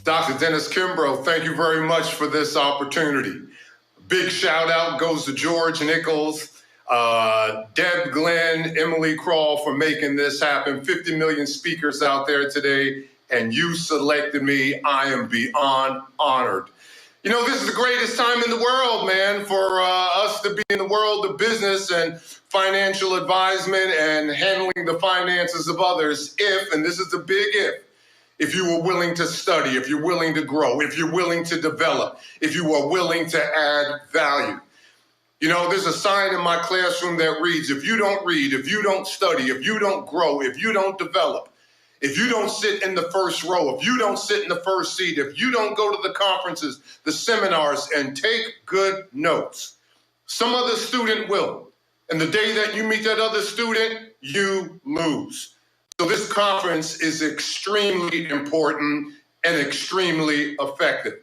Dr. Dennis Kimbro, thank you very much for this opportunity. Big shout out goes to George Nichols, Deb Glenn, Emily Crawl for making this happen. 50 million speakers out there today, and you selected me. I am beyond honored. You know, this is the greatest time in the world, man, for us to be in the world of business and financial advisement and handling the finances of others if, and this is a big if you are willing to study, if you're willing to grow, if you're willing to develop, if you are willing to add value. You know, there's a sign in my classroom that reads, if you don't read, if you don't study, if you don't grow, if you don't develop, if you don't sit in the first row, if you don't sit in the first seat, if you don't go to the conferences, the seminars, and take good notes, some other student will. And the day that you meet that other student, you lose. So this conference is extremely important and extremely effective.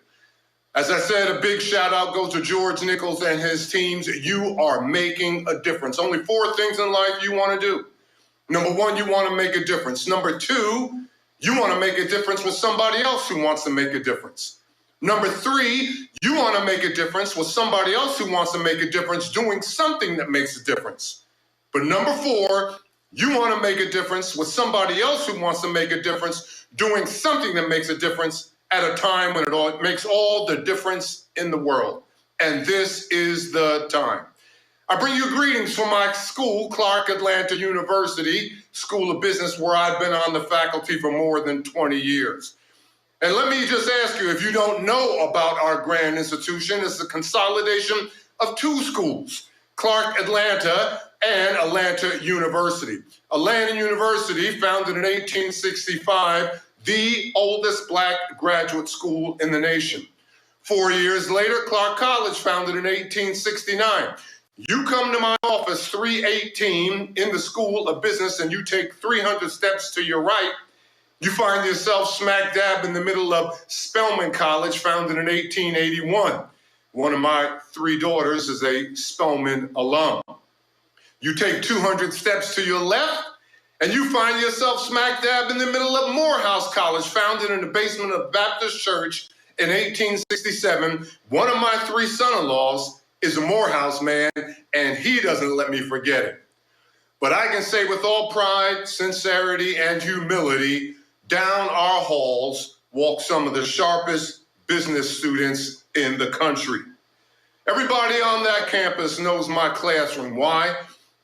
As I said, a big shout out goes to George Nichols and his teams. You are making a difference. Only 4 things in life you want to do. Number 1, you want to make a difference. Number 2, you want to make a difference with somebody else who wants to make a difference. Number 3, you want to make a difference with somebody else who wants to make a difference doing something that makes a difference. But number 4, you want to make a difference with somebody else who wants to make a difference doing something that makes a difference at a time when it makes all the difference in the world. And this is the time. I bring you greetings from my school, Clark Atlanta University, School of Business, where I've been on the faculty for more than 20 years. And let me just ask you, if you don't know about our grand institution, it's a consolidation of 2 schools, Clark Atlanta and Atlanta University. Atlanta University, founded in 1865, the oldest Black graduate school in the nation. 4 years later, Clark College, founded in 1869. You come to my office 318 in the School of Business and you take 300 steps to your right, you find yourself smack dab in the middle of Spelman College, founded in 1881. One of my 3 daughters is a Spelman alum. You take 200 steps to your left, and you find yourself smack dab in the middle of Morehouse College, founded in the basement of Baptist Church in 1867. One of my 3 son-in-laws is a Morehouse man, and he doesn't let me forget it. But I can say with all pride, sincerity, and humility, down our halls walk some of the sharpest business students in the country. Everybody on that campus knows my classroom. Why?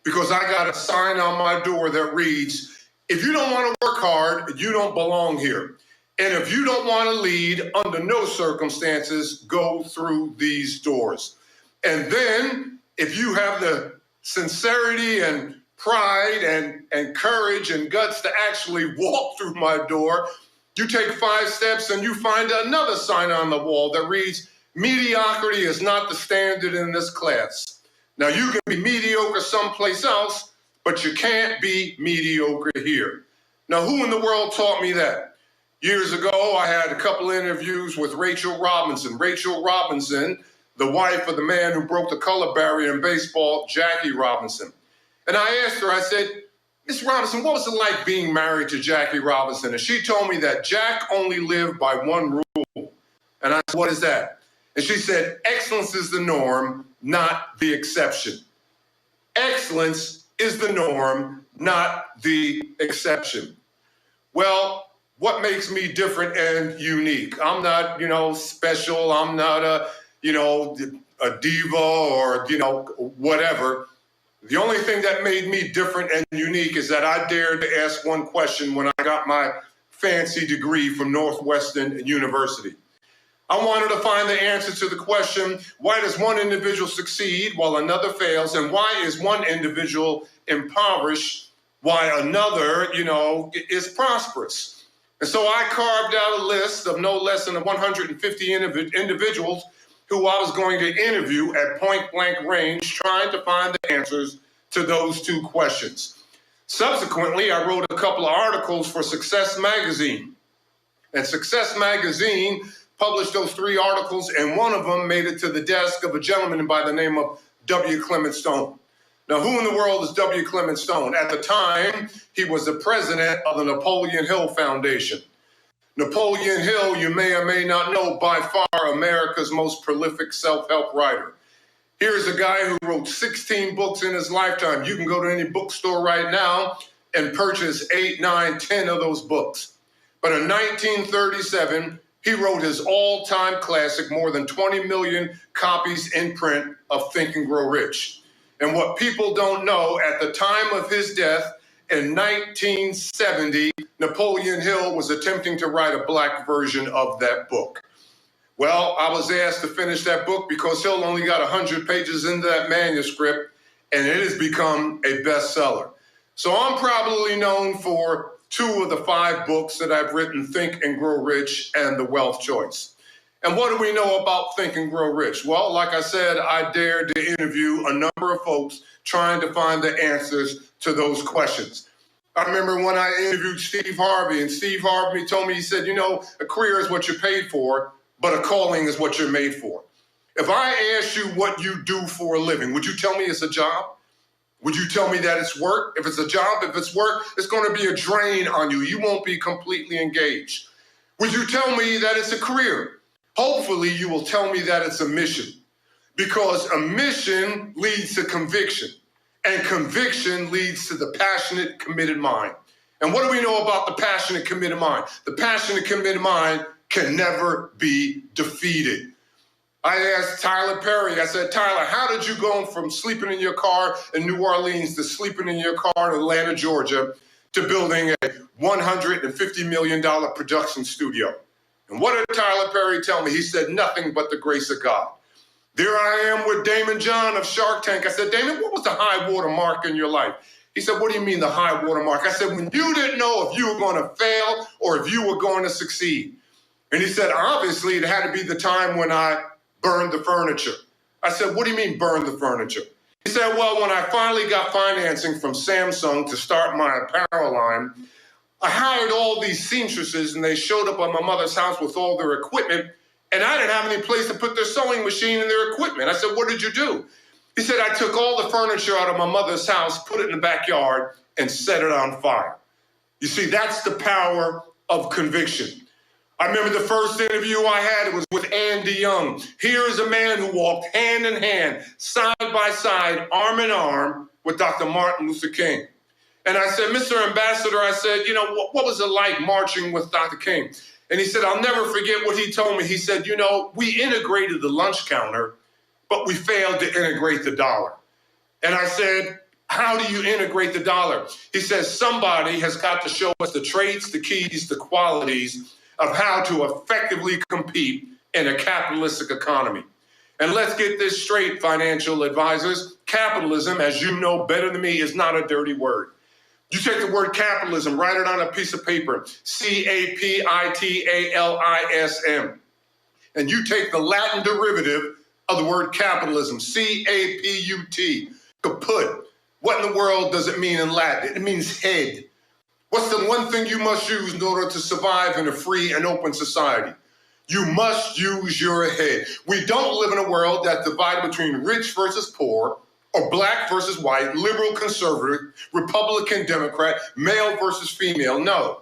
Because I got a sign on my door that reads, if you don't want to work hard, you don't belong here. And if you don't want to lead, under no circumstances, go through these doors. And then if you have the sincerity and pride and courage and guts to actually walk through my door, you take 5 steps and you find another sign on the wall that reads, mediocrity is not the standard in this class. Now, you can be mediocre someplace else, but you can't be mediocre here. Now, who in the world taught me that? Years ago, I had a couple interviews with Rachel Robinson. Rachel Robinson, the wife of the man who broke the color barrier in baseball, Jackie Robinson. And I asked her, I said, Miss Robinson, what was it like being married to Jackie Robinson? And she told me that Jack only lived by one rule. And I said, what is that? And she said, excellence is the norm, not the exception. Excellence is the norm, not the exception. Well, what makes me different and unique? I'm not, special. I'm not a diva or, whatever. The only thing that made me different and unique is that I dared to ask one question when I got my fancy degree from Northwestern University. I wanted to find the answer to the question, why does one individual succeed while another fails? And why is one individual impoverished while another, is prosperous? And so I carved out a list of no less than 150 individuals who I was going to interview at point blank range, trying to find the answers to those 2 questions. Subsequently, I wrote a couple of articles for Success Magazine. And Success Magazine published those 3 articles, and one of them made it to the desk of a gentleman by the name of W. Clement Stone. Now, who in the world is W. Clement Stone? At the time, he was the president of the Napoleon Hill Foundation. Napoleon Hill, you may or may not know, by far America's most prolific self-help writer. Here's a guy who wrote 16 books in his lifetime. You can go to any bookstore right now and purchase 8, 9, 10 of those books. But in 1937, he wrote his all-time classic, more than 20 million copies in print, of Think and Grow Rich. And what people don't know, at the time of his death in 1970, Napoleon Hill was attempting to write a black version of that book. Well, I was asked to finish that book because Hill only got 100 pages into that manuscript, and it has become a bestseller. So I'm probably known for 2 of the 5 books that I've written, Think and Grow Rich and The Wealth Choice. And what do we know about Think and Grow Rich? Well, like I said, I dared to interview a number of folks trying to find the answers to those questions. I remember when I interviewed Steve Harvey, and Steve Harvey told me, he said, you know, a career is what you're paid for, but a calling is what you're made for. If I asked you what you do for a living, would you tell me it's a job? Would you tell me that it's work? If it's a job, if it's work, it's going to be a drain on you. You won't be completely engaged. Would you tell me that it's a career? Hopefully, you will tell me that it's a mission, because a mission leads to conviction, and conviction leads to the passionate, committed mind. And what do we know about the passionate, committed mind? The passionate, committed mind can never be defeated. I asked Tyler Perry, I said, Tyler, how did you go from sleeping in your car in New Orleans to sleeping in your car in Atlanta, Georgia, to building a $150 million production studio? And what did Tyler Perry tell me? He said, nothing but the grace of God. There I am with Damon John of Shark Tank. I said, Damon, what was the high water mark in your life? He said, what do you mean the high water mark? I said, when you didn't know if you were going to fail or if you were going to succeed. And he said, obviously, it had to be the time when I burned the furniture. I said, what do you mean burn the furniture? He said, well, when I finally got financing from Samsung to start my apparel line, I hired all these seamstresses, and they showed up at my mother's house with all their equipment, and I didn't have any place to put their sewing machine and their equipment. I said, what did you do? He said, I took all the furniture out of my mother's house, put it in the backyard, and set it on fire. You see, that's the power of conviction. I remember the first interview I had, it was with Andy Young. Here is a man who walked hand in hand, side by side, arm in arm with Dr. Martin Luther King. And I said, Mr. Ambassador, I said, you know, what was it like marching with Dr. King? And he said, I'll never forget what he told me. He said, you know, we integrated the lunch counter, but we failed to integrate the dollar. And I said, how do you integrate the dollar? He says, somebody has got to show us the traits, the keys, the qualities of how to effectively compete in a capitalistic economy. And let's get this straight, financial advisors. Capitalism, as you know better than me, is not a dirty word. You take the word capitalism, write it on a piece of paper, C-A-P-I-T-A-L-I-S-M. And you take the Latin derivative of the word capitalism, C-A-P-U-T, kaput. What in the world does it mean in Latin? It means head. What's the one thing you must use in order to survive in a free and open society? You must use your head. We don't live in a world that's divided between rich versus poor, or black versus white, liberal, conservative, Republican, Democrat, male versus female. No.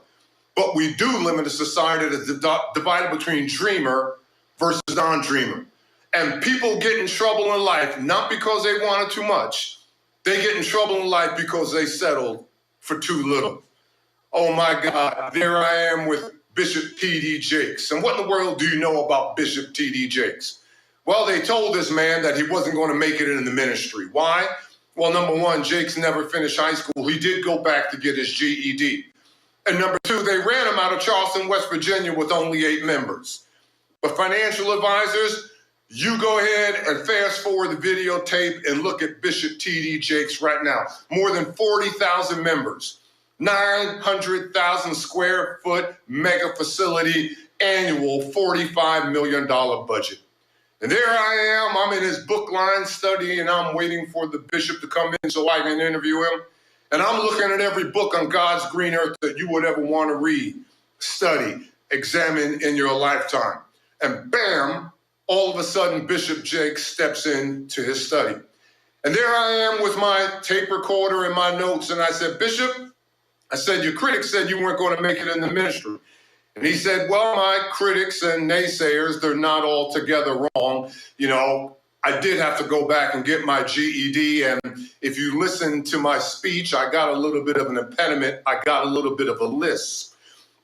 But we do live in a society that's divided between dreamer versus non-dreamer. And people get in trouble in life not because they wanted too much. They get in trouble in life because they settled for too little. Oh my God, there I am with Bishop T.D. Jakes. And what in the world do you know about Bishop T.D. Jakes? Well, they told this man that he wasn't going to make it in the ministry. Why? Well, number one, Jakes never finished high school. He did go back to get his GED. And number two, they ran him out of Charleston, West Virginia with only 8 members. But financial advisors, you go ahead and fast forward the videotape and look at Bishop T.D. Jakes right now. More than 40,000 members, 900,000 square foot mega facility, annual $45 million budget. And there I am, I'm in his book line study, and I'm waiting for the bishop to come in so I can interview him. And I'm looking at every book on God's green earth that you would ever want to read, study, examine in your lifetime. And bam, all of a sudden, Bishop Jakes steps into his study. And there I am with my tape recorder and my notes. And I said, Bishop, I said, your critics said you weren't going to make it in the ministry. And he said, well, my critics and naysayers, they're not altogether wrong. You know, I did have to go back and get my GED. And if you listen to my speech, I got a little bit of an impediment. I got a little bit of a lisp.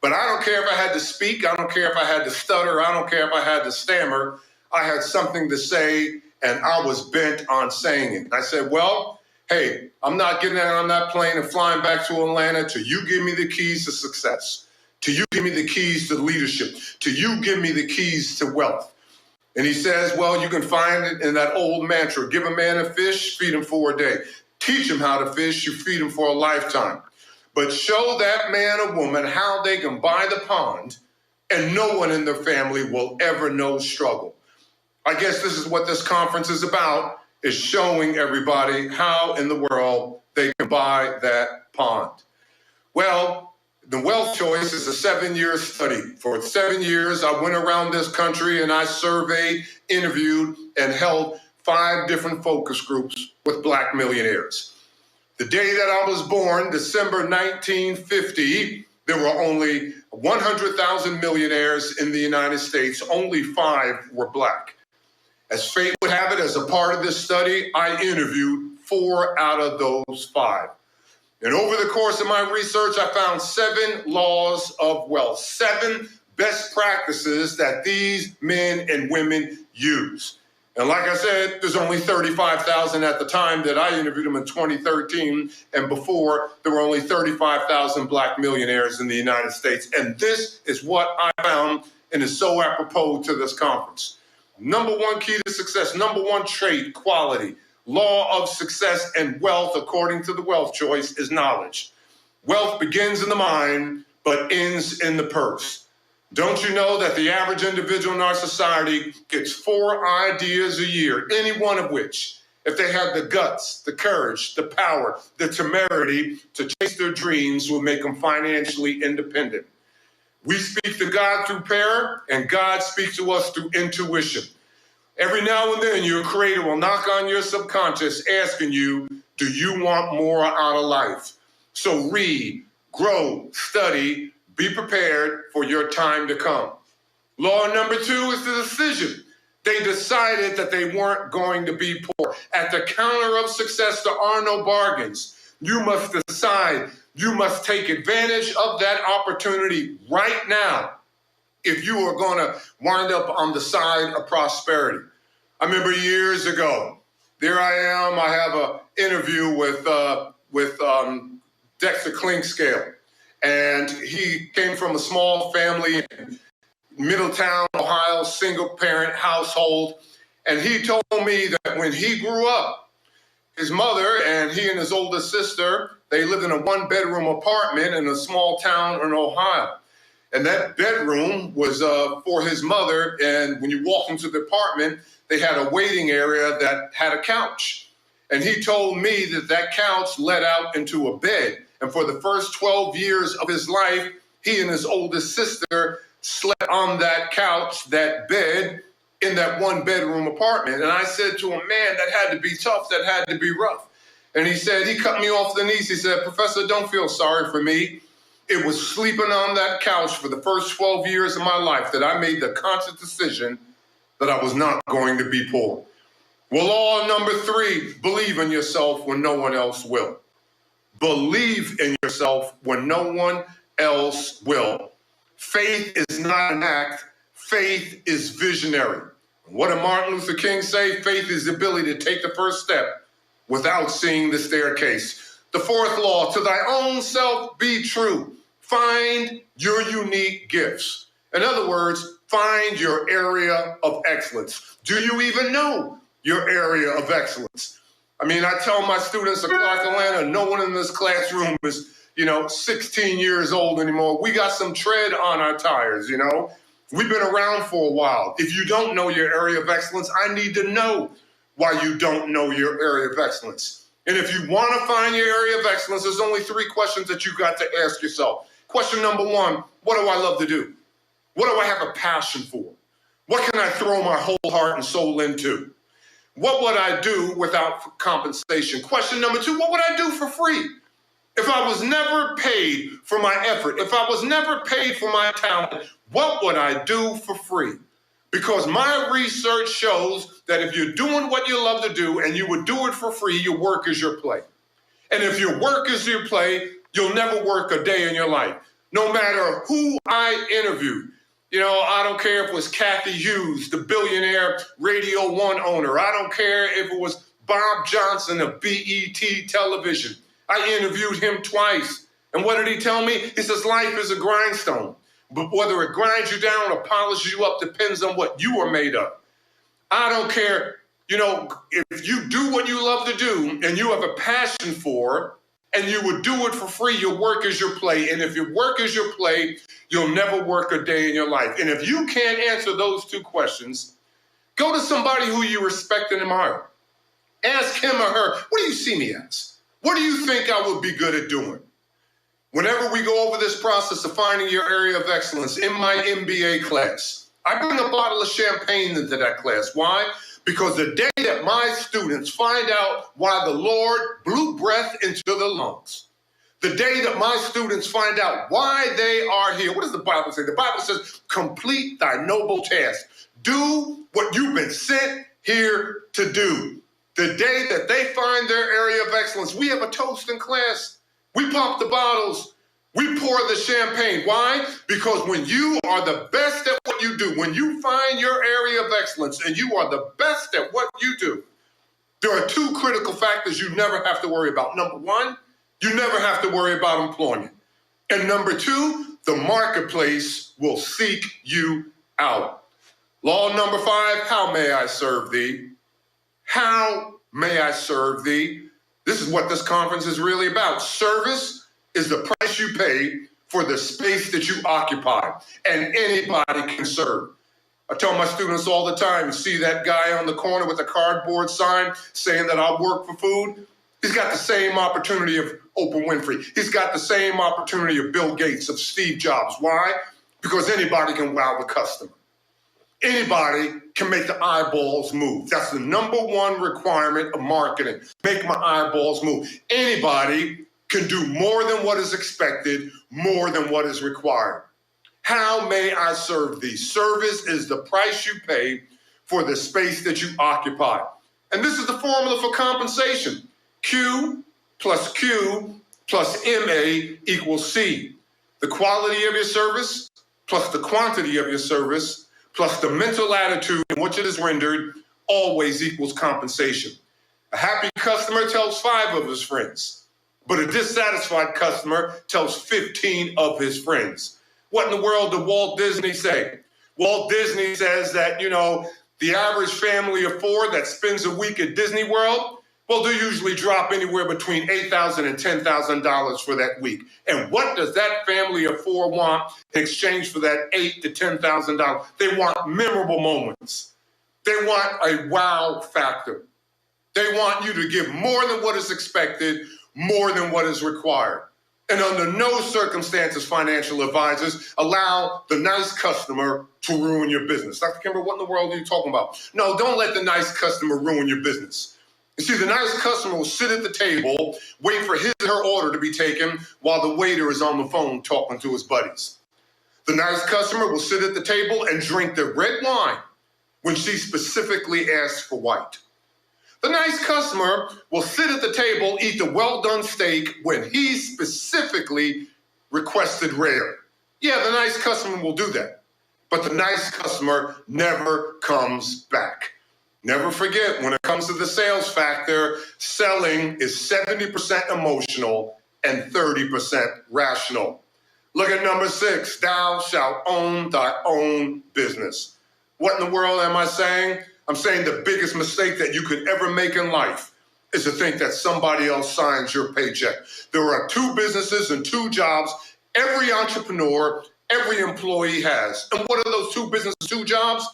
But I don't care if I had to speak. I don't care if I had to stutter. I don't care if I had to stammer. I had something to say, and I was bent on saying it. I said, well, hey, I'm not getting on that plane and flying back to Atlanta till you give me the keys to success, till you give me the keys to leadership, till you give me the keys to wealth. And he says, well, you can find it in that old mantra, give a man a fish, feed him for a day. Teach him how to fish, you feed him for a lifetime. But show that man or woman how they can buy the pond, and no one in their family will ever know struggle. I guess this is what this conference is about, is showing everybody how in the world they can buy that pond. Well, the wealth choice is a 7-year study. For 7 years, I went around this country and I surveyed, interviewed, and held 5 different focus groups with Black millionaires. The day that I was born, December 1950, there were only 100,000 millionaires in the United States. Only 5 were Black. As fate would have it, as a part of this study, I interviewed 4 out of those 5. And over the course of my research, I found 7 laws of wealth, 7 best practices that these men and women use. And like I said, there's only 35,000 at the time that I interviewed them in 2013. And before, there were only 35,000 Black millionaires in the United States. And this is what I found, and is so apropos to this conference. Number 1 key to success, number 1 trait, quality. Law of success and wealth, according to the wealth choice, is knowledge. Wealth begins in the mind, but ends in the purse. Don't you know that the average individual in our society gets 4 ideas a year, any one of which, if they have the guts, the courage, the power, the temerity to chase their dreams, will make them financially independent. We speak to God through prayer, and God speaks to us through intuition. Every now and then, your creator will knock on your subconscious asking you, do you want more out of life? So read, grow, study, be prepared for your time to come. Law number 2 is the decision. They decided that they weren't going to be poor. At the counter of success, there are no bargains. You must decide. You must take advantage of that opportunity right now if you are going to wind up on the side of prosperity. I remember years ago, there I am. I have an interview with Dexter Clinkscale. And he came from a small family in Middletown, Ohio, single-parent household. And he told me that when he grew up, his mother and he and his older sister, they lived in a 1-bedroom apartment in a small town in Ohio. And that bedroom was for his mother. And when you walked into the apartment, they had a waiting area that had a couch. And he told me that that couch led out into a bed. And for the first 12 years of his life, he and his oldest sister slept on that couch, that bed, in that 1-bedroom apartment. And I said to him, man, that had to be tough. That had to be rough. And he said, he cut me off the knees. He said, Professor, don't feel sorry for me. It was sleeping on that couch for the first 12 years of my life that I made the conscious decision that I was not going to be poor. Well, law number 3, believe in yourself when no one else will. Believe in yourself when no one else will. Faith is not an act. Faith is visionary. What did Martin Luther King say? Faith is the ability to take the first step without seeing the staircase. The 4th law, to thy own self be true. Find your unique gifts. In other words, find your area of excellence. Do you even know your area of excellence? I mean, I tell my students at Clark Atlanta, no one in this classroom is, 16 years old anymore. We got some tread on our tires, We've been around for a while. If you don't know your area of excellence, I need to know why you don't know your area of excellence. And if you want to find your area of excellence, there's only 3 questions that you got to ask yourself. Question number 1, what do I love to do? What do I have a passion for? What can I throw my whole heart and soul into? What would I do without compensation? Question number 2, what would I do for free? If I was never paid for my effort, if I was never paid for my talent, what would I do for free? Because my research shows that if you're doing what you love to do and you would do it for free, your work is your play. And if your work is your play, you'll never work a day in your life. No matter who I interviewed, I don't care if it was Kathy Hughes, the billionaire Radio 1 owner. I don't care if it was Bob Johnson of BET Television. I interviewed him twice. And what did he tell me? He says, life is a grindstone. But whether it grinds you down or polishes you up depends on what you are made of. I don't care. If you do what you love to do and you have a passion for, and you would do it for free, your work is your play. And if your work is your play, you'll never work a day in your life. And if you can't answer those two questions, go to somebody who you respect and admire. Ask him or her, what do you see me as? What do you think I would be good at doing? Whenever we go over this process of finding your area of excellence in my MBA class, I bring a bottle of champagne into that class. Why? Because the day that my students find out why the Lord blew breath into the lungs, the day that my students find out why they are here, what does the Bible say? The Bible says, complete thy noble task. Do what you've been sent here to do. The day that they find their area of excellence, we have a toast in class. We pop the bottles. We pour the champagne. Why? Because when you are the best at what you do, when you find your area of excellence and you are the best at what you do, there are two critical factors you never have to worry about. Number one, you never have to worry about employment. And number two, the marketplace will seek you out. Law number 5, how may I serve thee? How may I serve thee? This is what this conference is really about. Service is the price you pay for the space that you occupy, and anybody can serve. I tell my students all the time, you see that guy on the corner with a cardboard sign saying that I'll work for food? He's got the same opportunity of Oprah Winfrey. He's got the same opportunity of Bill Gates, of Steve Jobs. Why? Because anybody can wow the customer. Anybody can make the eyeballs move. That's the number one requirement of marketing. Make my eyeballs move. Anybody can do more than what is expected, more than what is required. How may I serve thee? Service is the price you pay for the space that you occupy. And this is the formula for compensation. Q plus MA equals C. The quality of your service plus the quantity of your service plus the mental attitude in which it is rendered always equals compensation. A happy customer tells 5 of his friends, but a dissatisfied customer tells 15 of his friends. What in the world did Walt Disney say? Walt Disney says that, the average family of 4 that spends a week at Disney World, well, they usually drop anywhere between $8,000 and $10,000 for that week. And what does that family of 4 want in exchange for that $8,000 to $10,000? They want memorable moments. They want a wow factor. They want you to give more than what is expected, more than what is required. And under no circumstances, financial advisors allow the nice customer to ruin your business. Dr. Kimbro, what in the world are you talking about? No, don't let the nice customer ruin your business. You see, the nice customer will sit at the table, wait for his or her order to be taken while the waiter is on the phone talking to his buddies. The nice customer will sit at the table and drink the red wine when she specifically asks for white. The nice customer will sit at the table, eat the well-done steak when he specifically requested rare. Yeah, the nice customer will do that. But the nice customer never comes back. Never forget, when it comes to the sales factor, selling is 70% emotional and 30% rational. Look at number 6, thou shalt own thy own business. What in the world am I saying? I'm saying the biggest mistake that you could ever make in life is to think that somebody else signs your paycheck. There are 2 businesses and 2 jobs every entrepreneur, every employee has. And what are those 2 businesses, 2 jobs?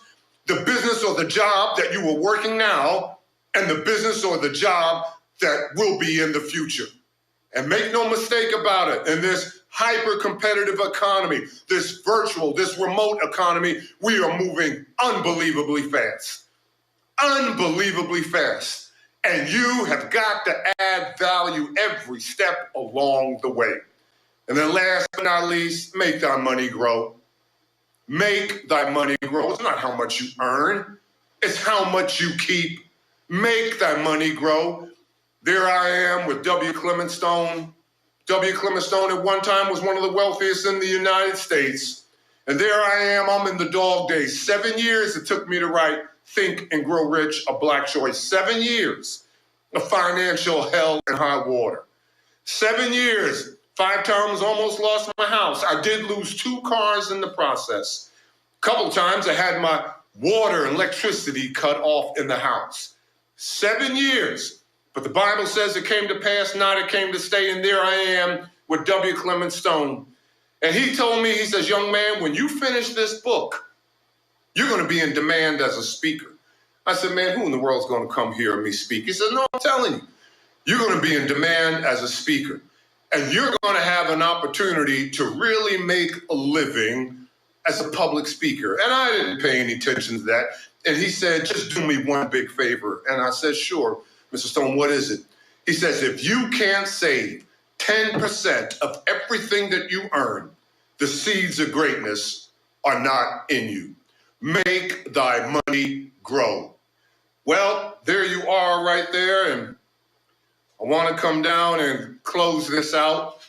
The business or the job that you are working now, and the business or the job that will be in the future. And make no mistake about it, in this hyper-competitive economy, this virtual, this remote economy, we are moving unbelievably fast. Unbelievably fast. And you have got to add value every step along the way. And then last but not least, make thy money grow. Make thy money grow. It's not how much you earn, it's how much you keep. Make thy money grow. There I am with W. Clement Stone. W. Clement Stone at one time was one of the wealthiest in the United States. And there I am, I'm in the dog days. 7 years it took me to write Think and Grow Rich, A Black Choice. 7 years of financial hell and high water. 7 years, 5 times almost lost my house. I did lose 2 cars in the process. A couple times I had my water and electricity cut off in the house. 7 years. But the Bible says it came to pass, not it came to stay. And there I am with W. Clement Stone. And he told me, he says, young man, when you finish this book, you're going to be in demand as a speaker. I said, man, who in the world is going to come hear me speak? He said, no, I'm telling you, you're going to be in demand as a speaker. And you're going to have an opportunity to really make a living as a public speaker. And I didn't pay any attention to that. And he said, just do me one big favor. And I said, sure, Mr. Stone, what is it? He says, if you can't save 10% of everything that you earn, the seeds of greatness are not in you. Make thy money grow. Well, there you are right there. And I want to come down and close this out.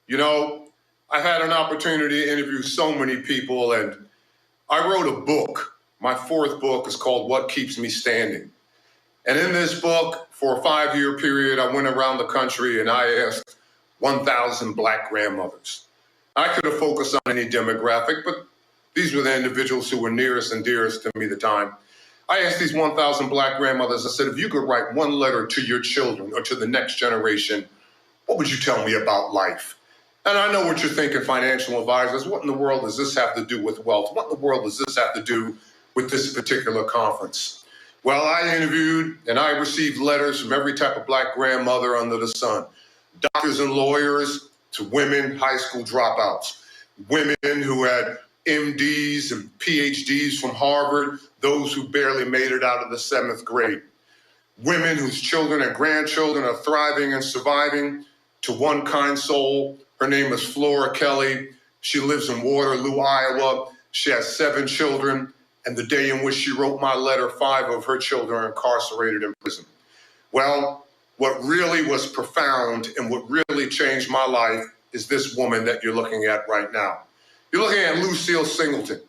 You know, I've had an opportunity to interview so many people, and I wrote a book. My 4th book is called What Keeps Me Standing. And in this book, for a 5-year period, I went around the country and I asked 1,000 Black grandmothers. I could have focused on any demographic, but these were the individuals who were nearest and dearest to me at the time. I asked these 1,000 Black grandmothers, I said, if you could write one letter to your children or to the next generation, what would you tell me about life? And I know what you're thinking, financial advisors. What in the world does this have to do with wealth? What in the world does this have to do with this particular conference? Well, I interviewed and I received letters from every type of Black grandmother under the sun. Doctors and lawyers to women, high school dropouts. Women who had MDs and PhDs from Harvard, those who barely made it out of the 7th grade. Women whose children and grandchildren are thriving and surviving. To one kind soul, her name is Flora Kelly. She lives in Waterloo, Iowa. She has 7 children. And the day in which she wrote my letter, 5 of her children are incarcerated in prison. Well, what really was profound and what really changed my life is this woman that you're looking at right now. You're looking at Lucille Singleton.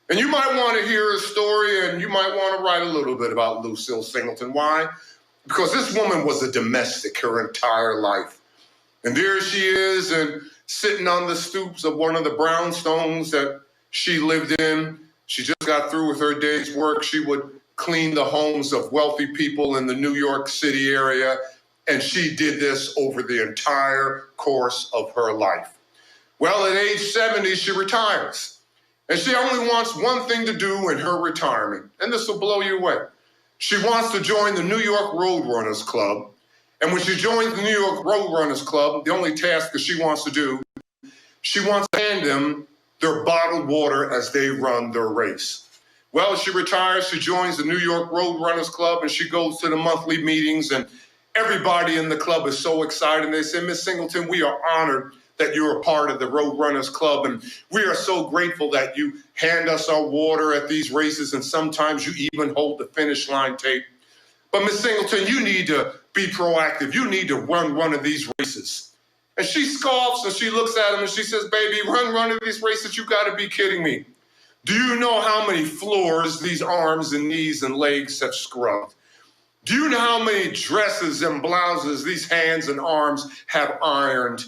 And you might want to hear her story, and you might want to write a little bit about Lucille Singleton. Why? Because this woman was a domestic her entire life. And there she is, and sitting on the stoops of one of the brownstones that she lived in. She just got through with her day's work. She would clean the homes of wealthy people in the New York City area, and she did this over the entire course of her life. Well, at age 70, she retires, and she only wants one thing to do in her retirement, and this will blow you away. She wants to join the New York Roadrunners Club, and when she joins the New York Roadrunners Club, the only task that she wants to do, she wants to hand them their bottled water as they run their race. Well, she retires, she joins the New York Roadrunners Club, and she goes to the monthly meetings, and everybody in the club is so excited. They say, Miss Singleton, we are honored that you're a part of the Roadrunners Club, and we are so grateful that you hand us our water at these races, and sometimes you even hold the finish line tape. But Miss Singleton, you need to be proactive. You need to run one of these races. And she scoffs and she looks at him and she says, baby, run of these races, you gotta be kidding me. Do you know how many floors these arms and knees and legs have scrubbed? Do you know how many dresses and blouses these hands and arms have ironed?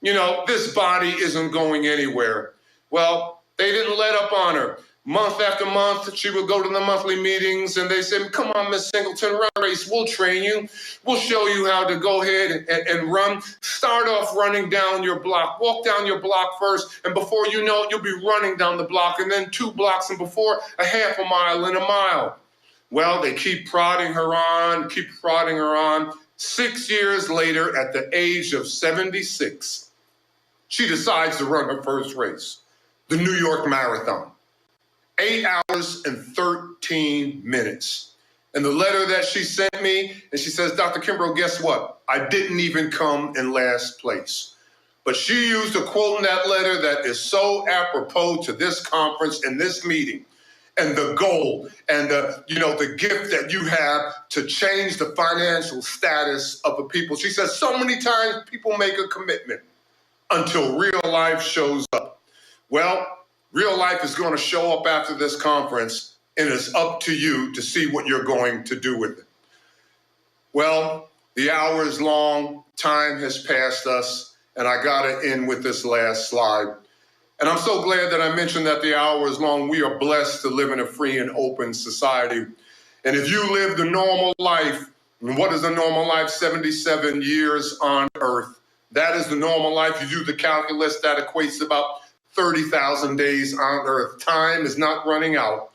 You know, this body isn't going anywhere. Well, they didn't let up on her. Month after month, she would go to the monthly meetings and they said, come on, Miss Singleton, run a race. We'll train you. We'll show you how to go ahead and run. Start off running down your block. Walk down your block first. And before you know it, you'll be running down the block and then 2 blocks and before a half a mile and a mile. Well, they keep prodding her on. 6 years later, at the age of 76, she decides to run her first race, the New York Marathon. 8 hours and 13 minutes. And the letter that she sent me, and she says, Dr. Kimbro, guess what? I didn't even come in last place. But she used a quote in that letter that is so apropos to this conference and this meeting and the goal and the gift that you have to change the financial status of the people. She says so many times people make a commitment until real life shows up. Well, real life is going to show up after this conference, and it's up to you to see what you're going to do with it. Well, the hour is long, time has passed us, and I got to end with this last slide. And I'm so glad that I mentioned that the hour is long. We are blessed to live in a free and open society. And if you live the normal life, and what is the normal life? 77 years on earth. That is the normal life. You do the calculus, that equates to about 30,000 days on earth. Time is not running out,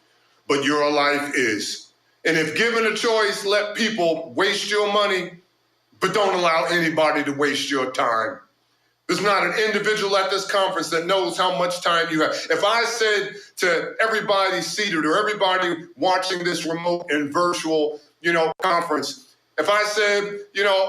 but your life is. And if given a choice, let people waste your money, but don't allow anybody to waste your time. There's not an individual at this conference that knows how much time you have. If I said to everybody seated or everybody watching this remote and virtual, conference, if I said,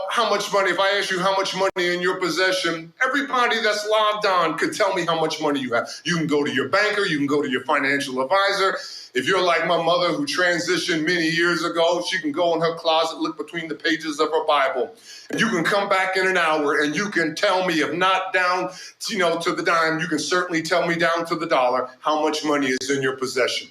how much money, if I asked you how much money in your possession, everybody that's logged on could tell me how much money you have. You can go to your banker, you can go to your financial advisor. If you're like my mother who transitioned many years ago, she can go in her closet, look between the pages of her Bible, and you can come back in an hour and you can tell me, if not down, to the dime, you can certainly tell me down to the dollar how much money is in your possession.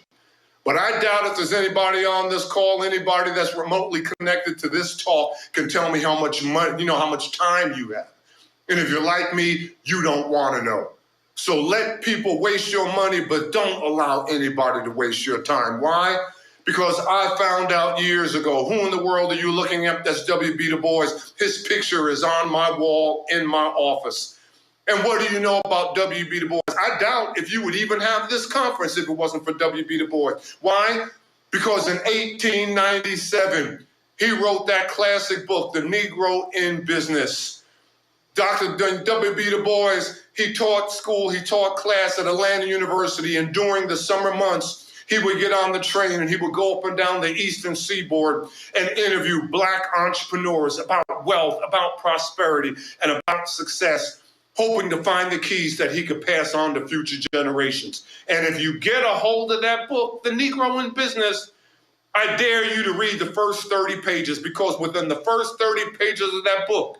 But I doubt if there's anybody on this call, anybody that's remotely connected to this talk can tell me how much money, how much time you have. And if you're like me, you don't want to know. So let people waste your money, but don't allow anybody to waste your time. Why? Because I found out years ago, who in the world are you looking at? That's W.B. Du Bois. His picture is on my wall in my office. And what do you know about W.B. Du Bois? I doubt if you would even have this conference if it wasn't for W.B. Du Bois. Why? Because in 1897, he wrote that classic book, The Negro in Business. Dr. W.B. Du Bois, he taught school, he taught class at Atlanta University, and during the summer months, he would get on the train and he would go up and down the Eastern Seaboard and interview Black entrepreneurs about wealth, about prosperity, and about success, hoping to find the keys that he could pass on to future generations. And if you get a hold of that book, The Negro in Business, I dare you to read the first 30 pages, because within the first 30 pages of that book,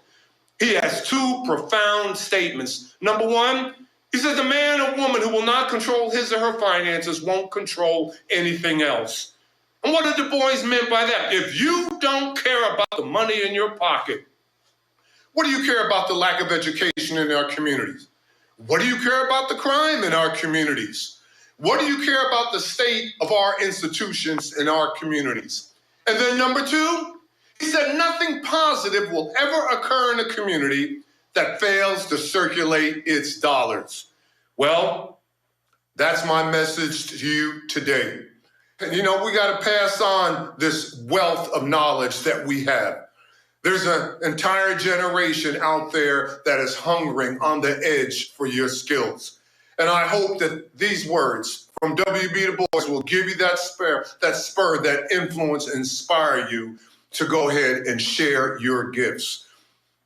he has two profound statements. Number one, he says, a man or woman who will not control his or her finances won't control anything else. And what did Du Bois mean by that? If you don't care about the money in your pocket, what do you care about the lack of education in our communities? What do you care about the crime in our communities? What do you care about the state of our institutions in our communities? And then number two, he said nothing positive will ever occur in a community that fails to circulate its dollars. Well, that's my message to you today. And we got to pass on this wealth of knowledge that we have. There's an entire generation out there that is hungering on the edge for your skills. And I hope that these words from W.B. Du Bois will give you that spur, that influence, inspire you to go ahead and share your gifts.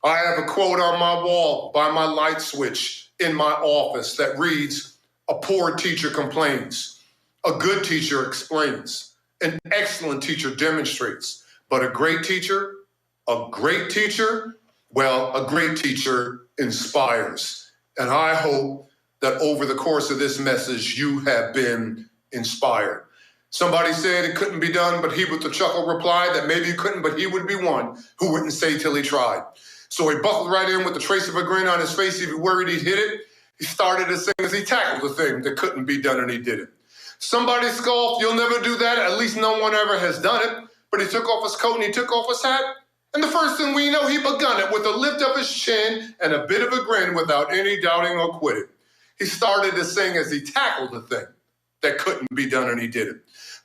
I have a quote on my wall by my light switch in my office that reads, a poor teacher complains, a good teacher explains, an excellent teacher demonstrates, but a great teacher inspires. And I hope that over the course of this message, you have been inspired. Somebody said it couldn't be done, but he with the chuckle replied that maybe he couldn't, but he would be one who wouldn't say till he tried. So he buckled right in with the trace of a grin on his face. If he worried he'd hit it, he started to sing as he tackled the thing that couldn't be done, and he did it. Somebody scoffed, you'll never do that. At least no one ever has done it. But he took off his coat and he took off his hat. And the first thing we know, he begun it with a lift of his chin and a bit of a grin without any doubting or quitting. He started to sing as he tackled the thing that couldn't be done, and he did it.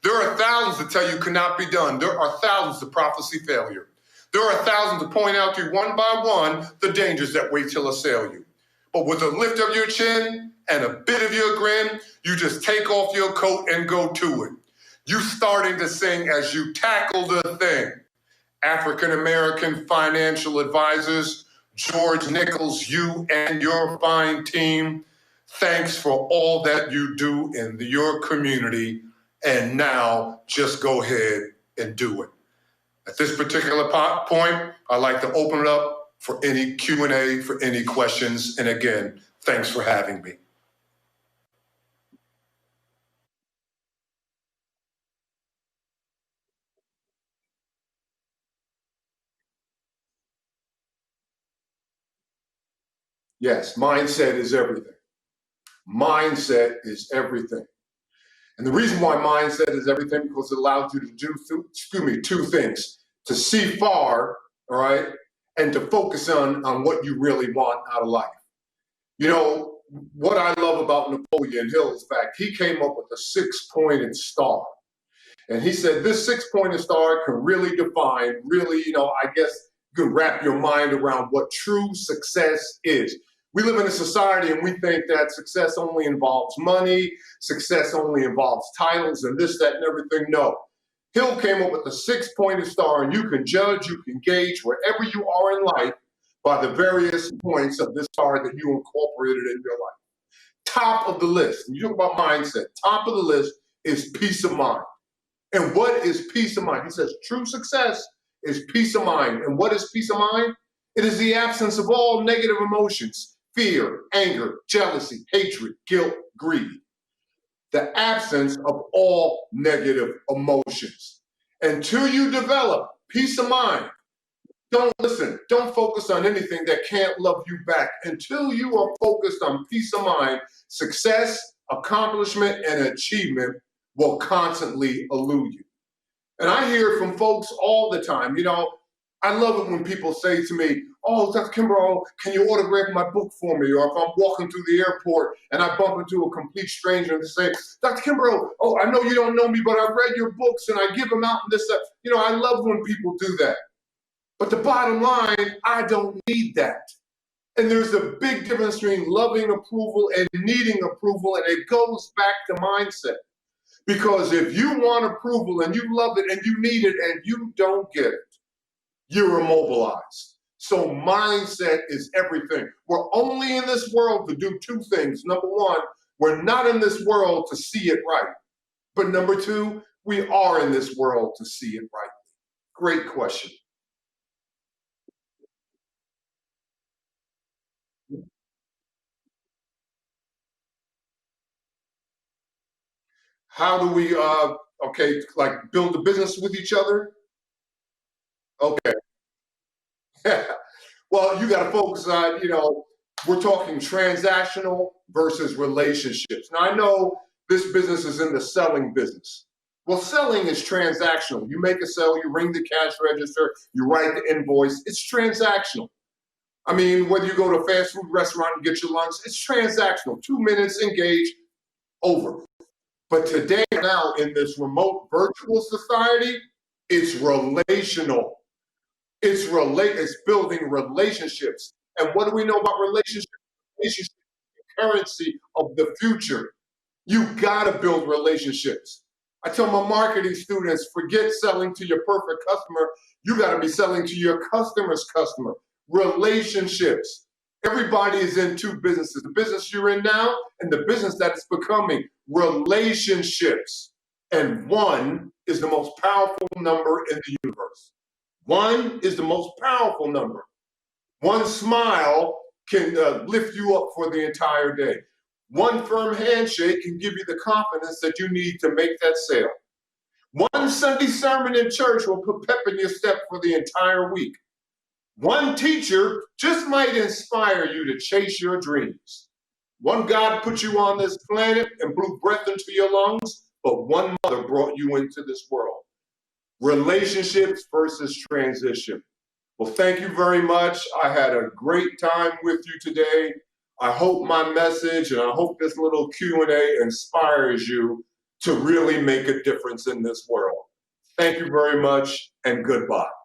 There are thousands to tell you cannot be done. There are thousands to prophesy failure. There are thousands to point out to you one by one the dangers that wait till assail you. But with a lift of your chin and a bit of your grin, you just take off your coat and go to it. You starting to sing as you tackle the thing. African American financial advisors, George Nichols, you and your fine team, thanks for all that you do in your community. And now just go ahead and do it. At this particular point, I'd like to open it up for any Q&A, for any questions. And again, thanks for having me. Yes, mindset is everything. Mindset is everything. And the reason why mindset is everything, because it allows you to do, two things: to see far, all right, and to focus on what you really want out of life. You know, what I love about Napoleon Hill is the fact he came up with a six-pointed star. And he said this six-pointed star can really define, really, I guess you can wrap your mind around what true success is. We live in a society and we think that success only involves money, success only involves titles and this, that, and everything. No. Hill came up with a six-pointed star, and you can judge, you can gauge wherever you are in life by the various points of this star that you incorporated in your life. Top of the list, and you talk about mindset, top of the list is peace of mind. And what is peace of mind? He says true success is peace of mind. And what is peace of mind? It is the absence of all negative emotions: fear, anger, jealousy, hatred, guilt, greed. The absence of all negative emotions. Until you develop peace of mind, don't focus on anything that can't love you back. Until you are focused on peace of mind, success, accomplishment, and achievement will constantly elude you. And I hear from folks all the time, I love it when people say to me, "Oh, Dr. Kimbro, can you autograph my book for me?" Or if I'm walking through the airport and I bump into a complete stranger and they say, "Dr. Kimbro, oh, I know you don't know me, but I've read your books," and I give them out and this, that. I love when people do that. But the bottom line, I don't need that. And there's a big difference between loving approval and needing approval, and it goes back to mindset. Because if you want approval and you love it and you need it and you don't get it, you're immobilized. So mindset is everything. We're only in this world to do two things. Number one, we're not in this world to see it right. But number two, we are in this world to see it right. Great question. How do we, like build a business with each other? Okay. Well, you got to focus on, we're talking transactional versus relationships. Now, I know this business is in the selling business. Well, selling is transactional. You make a sale, you ring the cash register, you write the invoice. It's transactional. I mean, whether you go to a fast food restaurant and get your lunch, it's transactional. 2 minutes, engage, over. But today, now, in this remote virtual society, it's relational. It's building relationships. And what do we know about relationships? Relationships is the currency of the future. You gotta build relationships. I tell my marketing students, forget selling to your perfect customer. You gotta be selling to your customer's customer. Relationships. Everybody is in two businesses: the business you're in now and the business that it's becoming. Relationships. And one is the most powerful number in the universe. One is the most powerful number. One smile can lift you up for the entire day. One firm handshake can give you the confidence that you need to make that sale. One Sunday sermon in church will put pep in your step for the entire week. One teacher just might inspire you to chase your dreams. One God put you on this planet and blew breath into your lungs, but one mother brought you into this world. Relationships versus transition. Well, thank you very much. I had a great time with you today. I hope my message and I hope this little Q&A inspires you to really make a difference in this world. Thank you very much and goodbye.